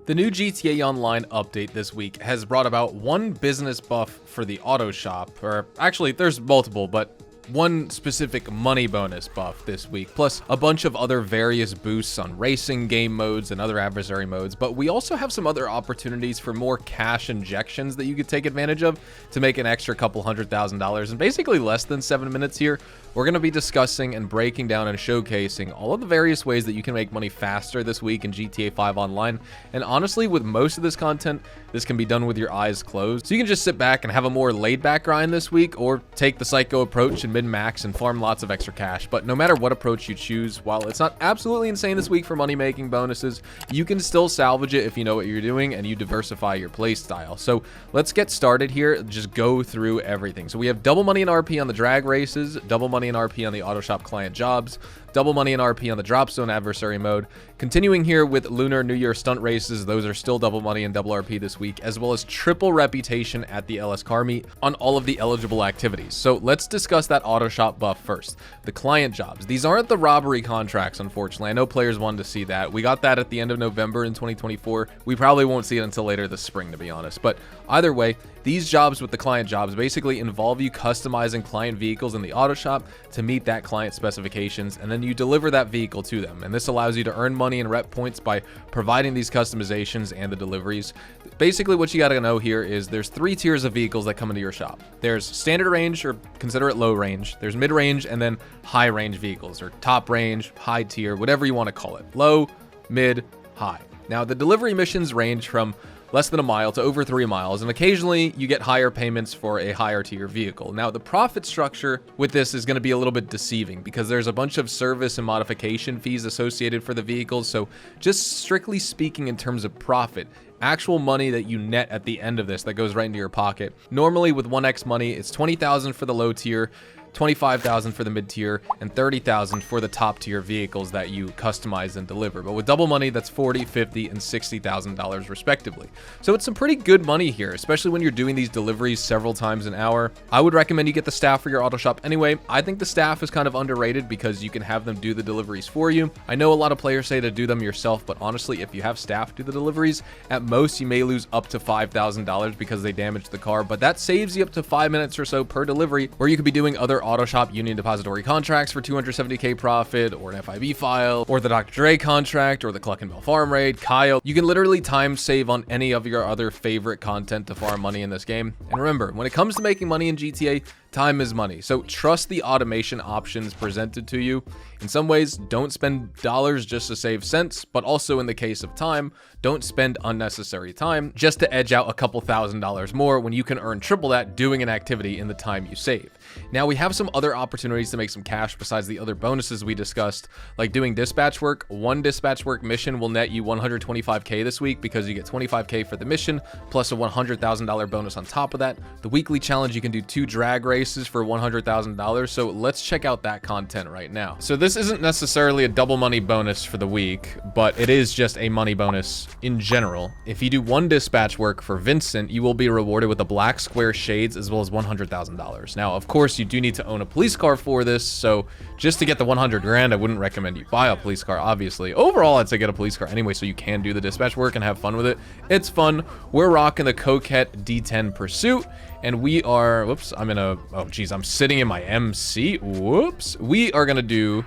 The new GTA Online update this week has brought about one business buff for the auto shop, or actually there's multiple, but one specific money bonus buff this week, plus a bunch of other various boosts on racing game modes and other adversary modes. But we also have some other opportunities for more cash injections that you could take advantage of to make an extra couple $100,000 in basically less than 7 minutes here. We're going to be discussing and breaking down and showcasing all of the various ways that you can make money faster this week in GTA 5 Online. And honestly, with most of this content, this can be done with your eyes closed. So you can just sit back and have a more laid back grind this week, or take the psycho approach and min-max and farm lots of extra cash. But no matter what approach you choose, while it's not absolutely insane this week for money making bonuses, you can still salvage it if you know what you're doing and you diversify your play style. So let's get started here. Just go through everything. So we have double money in RP on the drag races, double money in RP on the auto shop client jobs, double money in RP on the drop zone adversary mode. Continuing here with Lunar New Year stunt races, those are still double money and double RP this week, as well as triple reputation at the LS car meet on all of the eligible activities. So let's discuss that auto shop buff first. The client jobs. These aren't the robbery contracts, unfortunately. I know players wanted to see that. We got that at the end of November in 2024. We probably won't see it until later this spring, to be honest. But either way, these jobs with the client jobs basically involve you customizing client vehicles in the auto shop to meet that client specifications, and then you deliver that vehicle to them. And this allows you to earn money and rep points by providing these customizations and the deliveries. Basically, what you got to know here is there's 3 tiers of vehicles that come into your shop. There's standard range, or consider it low range. There's mid range, and then high range vehicles, or top range, high tier, whatever you want to call it. Low, mid, high. Now, the delivery missions range from less than a mile to over 3 miles, and occasionally you get higher payments for a higher tier vehicle. Now, the profit structure with this is going to be a little bit deceiving because there's a bunch of service and modification fees associated for the vehicles. So just strictly speaking in terms of profit, actual money that you net at the end of this that goes right into your pocket, normally with 1x money, it's 20,000 for the low tier, 25,000 for the mid tier, and 30,000 for the top tier vehicles that you customize and deliver. But with double money, that's 40, 50, and $60,000 respectively. So it's some pretty good money here, especially when you're doing these deliveries several times an hour. I would recommend you get the staff for your auto shop anyway. I think the staff is kind of underrated because you can have them do the deliveries for you. I know a lot of players say to do them yourself, but honestly, if you have staff do the deliveries, at most you may lose up to $5,000 because they damage the car, but that saves you up to 5 minutes or so per delivery, where you could be doing other auto shop union depository contracts for 270k profit, or an FIB file, or the Dr. Dre contract, or the Cluck and Bell farm raid, Kyle. You can literally time save on any of your other favorite content to farm money in this game. And remember, when it comes to making money in GTA, time is money. So trust the automation options presented to you. In some ways, don't spend dollars just to save cents, but also in the case of time, don't spend unnecessary time just to edge out a couple $1,000s more when you can earn triple that doing an activity in the time you save. Now, we have some other opportunities to make some cash besides the other bonuses we discussed, like doing dispatch work. One dispatch work mission will net you 125k this week because you get 25k for the mission, plus a $100,000 bonus on top of that. The weekly challenge, you can do 2 drag races for $100,000. So let's check out that content right now. So this isn't necessarily a double money bonus for the week, but it is just a money bonus in general. If you do 1 dispatch work for Vincent, you will be rewarded with a black square shades as well as $100,000. Now, of course, you do need to own a police car for this, so just to get the 100 grand, I wouldn't recommend you buy a police car, obviously. Overall, I'd say get a police car anyway, so you can do the dispatch work and have fun with it. It's fun. We're rocking the Coquette D10 Pursuit, and we are, whoops, I'm in a, oh geez, I'm sitting in my MC, whoops. We are gonna do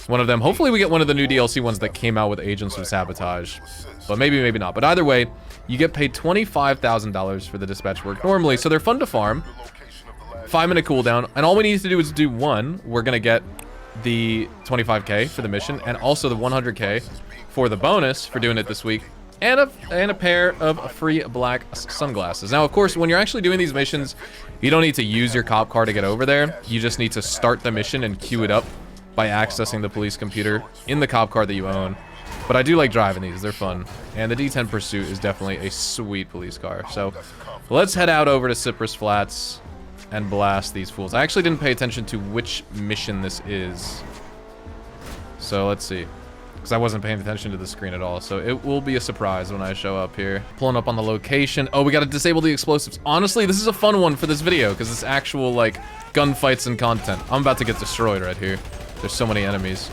one of them. Hopefully we get one of the new DLC ones that came out with Agents of Sabotage, but maybe not. But either way, you get paid $25,000 for the dispatch work normally, so they're fun to farm. 5-minute cooldown, and all we need to do is do 1. We're gonna get the 25k for the mission, and also the 100k for the bonus for doing it this week, and a pair of free black sunglasses. Now, of course, when you're actually doing these missions, you don't need to use your cop car to get over there. You just need to start the mission and queue it up by accessing the police computer in the cop car that you own. But I do like driving these, they're fun. And the D10 Pursuit is definitely a sweet police car. So let's head out over to Cypress Flats and blast these fools. I actually didn't pay attention to which mission this is, so let's see, because I wasn't paying attention to the screen at all. So it will be a surprise when I show up here. Pulling up on the location. Oh, we got to disable the explosives. Honestly, this is a fun one for this video because it's actual like gunfights and content. I'm about to get destroyed right here. There's so many enemies.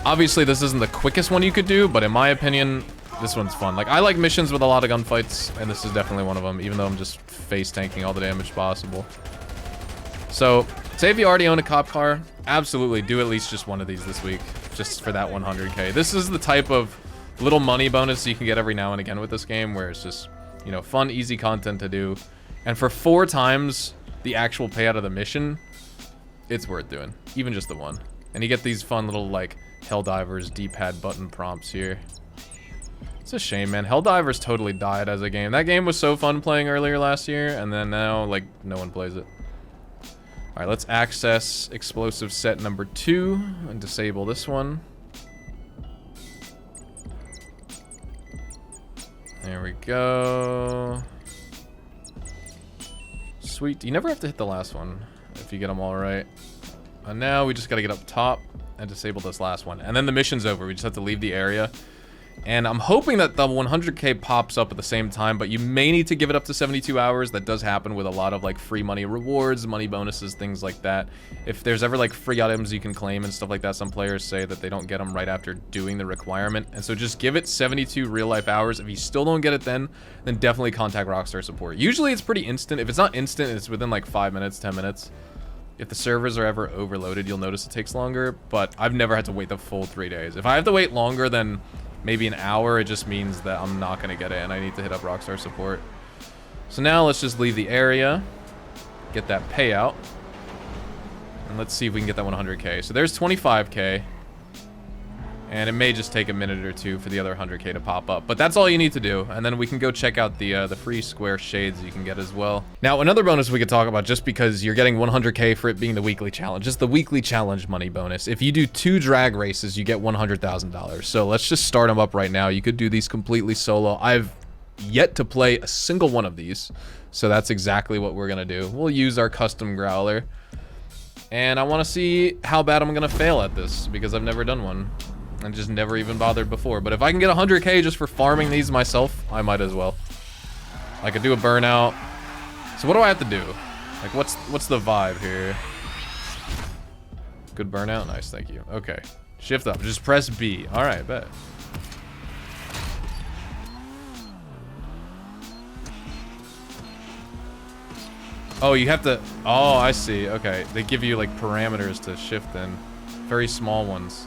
Obviously, this isn't the quickest one you could do, but in my opinion, This one's fun. Like, I like missions with a lot of gunfights, and this is definitely one of them, even though I'm just face tanking all the damage possible. So, say if you already own a cop car, absolutely do at least just one of these this week, just for that 100K. This is the type of little money bonus you can get every now and again with this game, where it's just, you know, fun, easy content to do. And for 4 times the actual payout of the mission, it's worth doing, even just the one. And you get these fun little, like, Helldivers D-pad button prompts here. It's a shame, man. Helldivers totally died as a game. That game was so fun playing earlier last year, and then now, like, no one plays it. All right, let's access explosive set number 2 and disable this one. There we go. Sweet. You never have to hit the last one if you get them all right. And now we just got to get up top and disable this last one. And then the mission's over. We just have to leave the area. And I'm hoping that the 100K pops up at the same time, but you may need to give it up to 72 hours. That does happen with a lot of, like, free money rewards, money bonuses, things like that. If there's ever, like, free items you can claim and stuff like that, some players say that they don't get them right after doing the requirement. And so just give it 72 real-life hours. If you still don't get it then definitely contact Rockstar support. Usually it's pretty instant. If it's not instant, it's within, like, 5 minutes, 10 minutes. If the servers are ever overloaded, you'll notice it takes longer, but I've never had to wait the full 3 days. If I have to wait longer than maybe an hour, it just means that I'm not going to get it, and I need to hit up Rockstar support. So now let's just leave the area, get that payout, and let's see if we can get that 100K. So there's 25K, and it may just take a minute or two for the other 100K to pop up. But that's all you need to do, and then we can go check out the free square shades you can get as well. Now, another bonus we could talk about, just because you're getting 100K for it being the weekly challenge, just the weekly challenge money bonus. If you do 2 drag races, you get $100,000. So let's just start them up right now. You could do these completely solo. I've yet to play a single one of these, so that's exactly what we're gonna do. We'll use our custom growler, and I want to see how bad I'm gonna fail at this, because I've never done one and just never even bothered before. But if I can get 100K just for farming these myself, I might as well. I could do a burnout. So what do I have to do? Like, what's the vibe here? Good burnout? Nice, thank you. Okay. Shift up. Just press B. All right, bet. Oh, you have to... Oh, I see. Okay. They give you, like, parameters to shift in. Very small ones.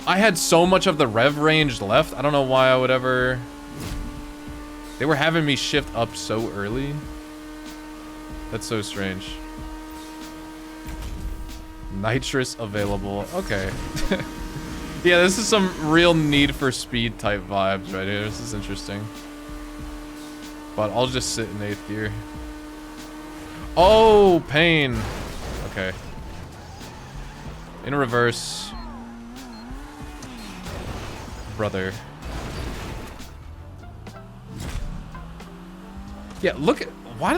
I had so much of the rev range left. I don't know why I would ever... They were having me shift up so early. That's so strange. Nitrous available. Okay. Yeah, this is some real Need for Speed type vibes right here. This is interesting. But I'll just sit in 8th gear. Oh, pain. Okay. In reverse. Brother. Yeah, look at... Why do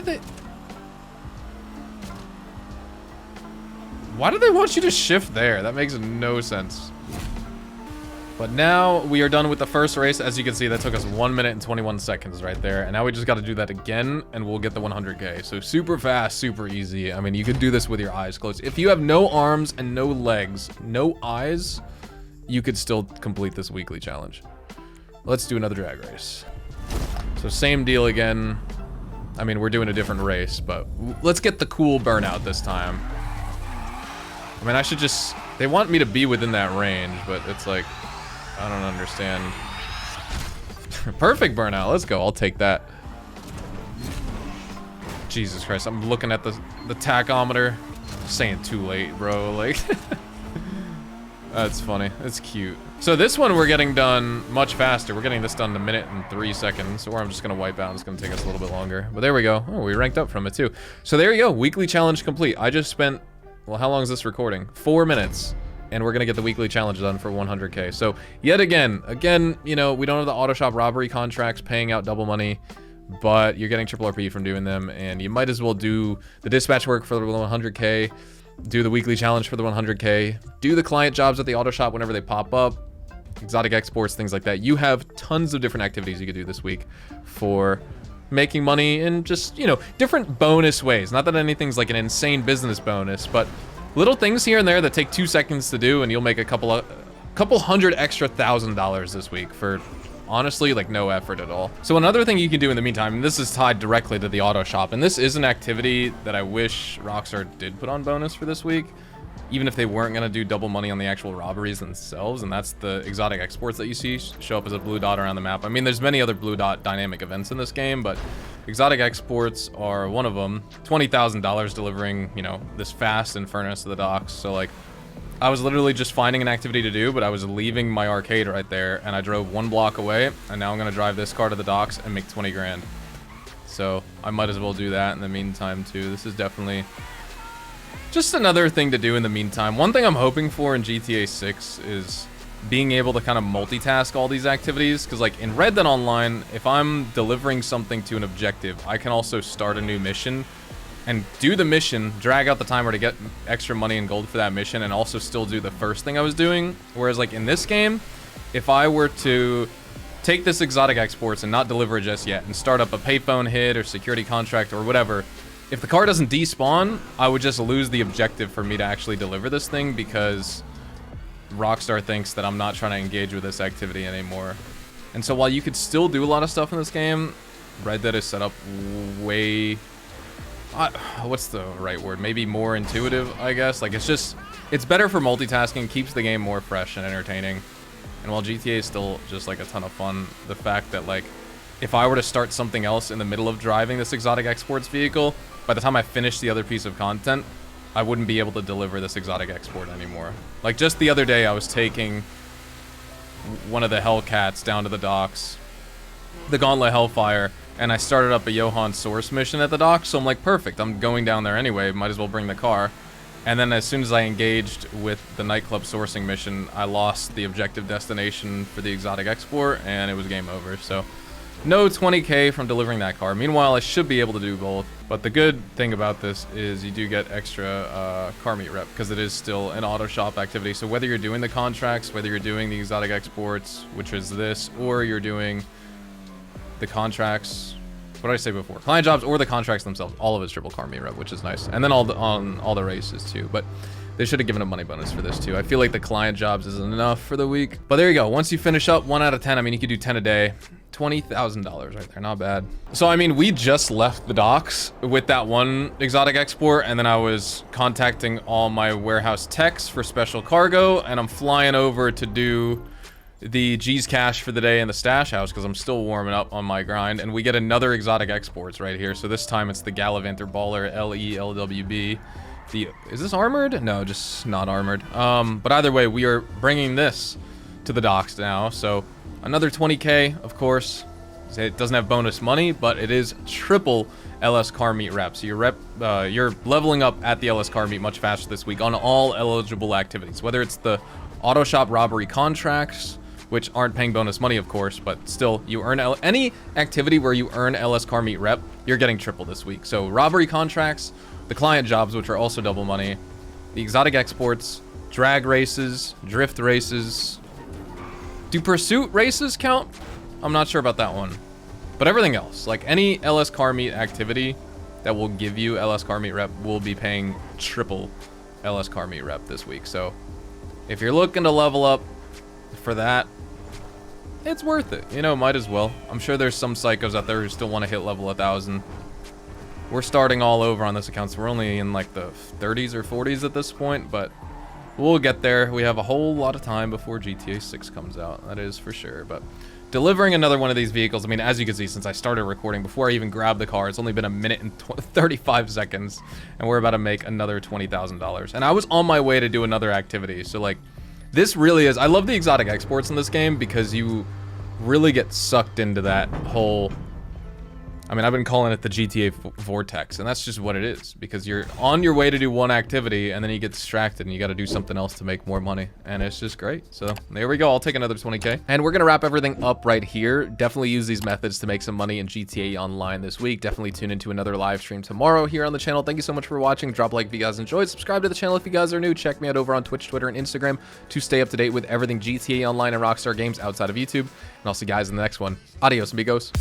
they want you to shift there? That makes no sense. But now we are done with the first race. As you can see, that took us 1 minute and 21 seconds right there. And now we just got to do that again, and we'll get the 100K. So super fast, super easy. I mean, you could do this with your eyes closed. If you have no arms and no legs, no eyes, you could still complete this weekly challenge. Let's do another drag race. So same deal again. I mean, we're doing a different race, but let's get the cool burnout this time. I mean, I should just... They want me to be within that range, but it's like... I don't understand. Perfect burnout. Let's go. I'll take that. Jesus Christ. I'm looking at the tachometer. Saying too late, bro. Like... That's funny. That's cute. So this one we're getting done much faster. We're getting this done in 1 minute and 3 seconds. Or I'm just going to wipe out. It's going to take us a little bit longer. But there we go. Oh, we ranked up from it too. So there you go. Weekly challenge complete. I just spent... Well, how long is this recording? 4 minutes. And we're going to get the weekly challenge done for 100K. So yet again, you know, we don't have the auto shop robbery contracts paying out double money. But you're getting triple RP from doing them. And you might as well do the dispatch work for the 100K. Do the weekly challenge for the 100K. Do the client jobs at the auto shop whenever they pop up. Exotic exports, things like that. You have tons of different activities you could do this week for making money in just, you know, different bonus ways. Not that anything's like an insane business bonus, but little things here and there that take 2 seconds to do, and you'll make a couple of couple hundred extra $1,000 this week for honestly like no effort at all. So another thing you can do in the meantime, and this is tied directly to the auto shop, and this is an activity that I wish Rockstar did put on bonus for this week, even if they weren't going to do double money on the actual robberies themselves, and that's the exotic exports that you see show up as a blue dot around the map. I mean, there's many other blue dot dynamic events in this game, but exotic exports are one of them. $20,000 delivering, you know, this fast and furnace to the docks. So like, I was literally just finding an activity to do, but I was leaving my arcade right there, and I drove 1 block away, and now I'm going to drive this car to the docks and make 20 grand. So I might as well do that in the meantime too. This is definitely just another thing to do in the meantime. One thing I'm hoping for in GTA 6 is being able to kind of multitask all these activities, because like in Red Dead Online, if I'm delivering something to an objective, I can also start a new mission and do the mission, drag out the timer to get extra money and gold for that mission, and also still do the first thing I was doing. Whereas like in this game, if I were to take this exotic exports and not deliver it just yet and start up a payphone hit or security contract or whatever, if the car doesn't despawn, I would just lose the objective for me to actually deliver this thing, because Rockstar thinks that I'm not trying to engage with this activity anymore. And so while you could still do a lot of stuff in this game, Red Dead is set up way... what's the right word? Maybe more intuitive, I guess. Like, it's better for multitasking, keeps the game more fresh and entertaining. And while GTA is still just like a ton of fun, the fact that like, if I were to start something else in the middle of driving this exotic exports vehicle, by the time I finish the other piece of content, I wouldn't be able to deliver this exotic export anymore. Like just the other day, I was taking one of the Hellcats down to the docks, the Gauntlet Hellfire, and I started up a Johan Source mission at the dock, so I'm like, perfect, I'm going down there anyway, might as well bring the car. And then as soon as I engaged with the nightclub sourcing mission, I lost the objective destination for the exotic export, and it was game over. So no 20k from delivering that car. Meanwhile, I should be able to do both, but the good thing about this is you do get extra car meet rep, because it is still an auto shop activity. So whether you're doing the contracts, whether you're doing the exotic exports, which is this, or you're doing the contracts, what did I say before? Client jobs or the contracts themselves, all of it's triple car meet rep, which is nice. And then all the races too, but they should have given a money bonus for this too. I feel like the client jobs isn't enough for the week, but there you go. Once you finish up 1 out of 10, I mean, you could do 10 a day. $20,000 right there, not bad. So I mean, we just left the docks with that one exotic export, and then I was contacting all my warehouse techs for special cargo, and I'm flying over to do the G's cash for the day in the stash house, because I'm still warming up on my grind, and we get another exotic exports right here. So this time it's the Gallivanter Baller LELWB. Is this armored? No, just not armored. But either way, we are bringing this to the docks now. So another 20k, of course. It doesn't have bonus money, but it is triple LS car meet rep. So you're leveling up at the LS car meet much faster this week on all eligible activities, whether it's the auto shop robbery contracts, which aren't paying bonus money, of course, but still, you earn any activity where you earn LS car meet rep, you're getting triple this week. So robbery contracts, the client jobs, which are also double money, the exotic exports, drag races, drift races. Do pursuit races count? I'm not sure about that one. But everything else, like any LS car meet activity that will give you LS car meet rep, will be paying triple LS car meet rep this week. So if you're looking to level up for that, it's worth it. You know, might as well. I'm sure there's some psychos out there who still want to hit level 1000. We're starting all over on this account, so we're only in like the 30s or 40s at this point, but we'll get there. We have a whole lot of time before GTA 6 comes out, that is for sure. But delivering another one of these vehicles, I mean, as you can see, since I started recording, before I even grabbed the car, it's only been a minute and 35 seconds, and we're about to make another $20,000. And I was on my way to do another activity, so like, this really is, I love the exotic exports in this game, because you really get sucked into that whole, I mean, I've been calling it the GTA vortex, and that's just what it is, because you're on your way to do one activity, and then you get distracted, and you got to do something else to make more money, and it's just great. So there we go. I'll take another 20k, and we're gonna wrap everything up right here. Definitely use these methods to make some money in GTA Online this week. Definitely tune into another live stream tomorrow here on the channel. Thank you so much for watching. Drop a like if you guys enjoyed. Subscribe to the channel if you guys are new. Check me out over on Twitch, Twitter, and Instagram to stay up to date with everything GTA Online and Rockstar Games outside of YouTube. And I'll see you guys in the next one. Adios, amigos.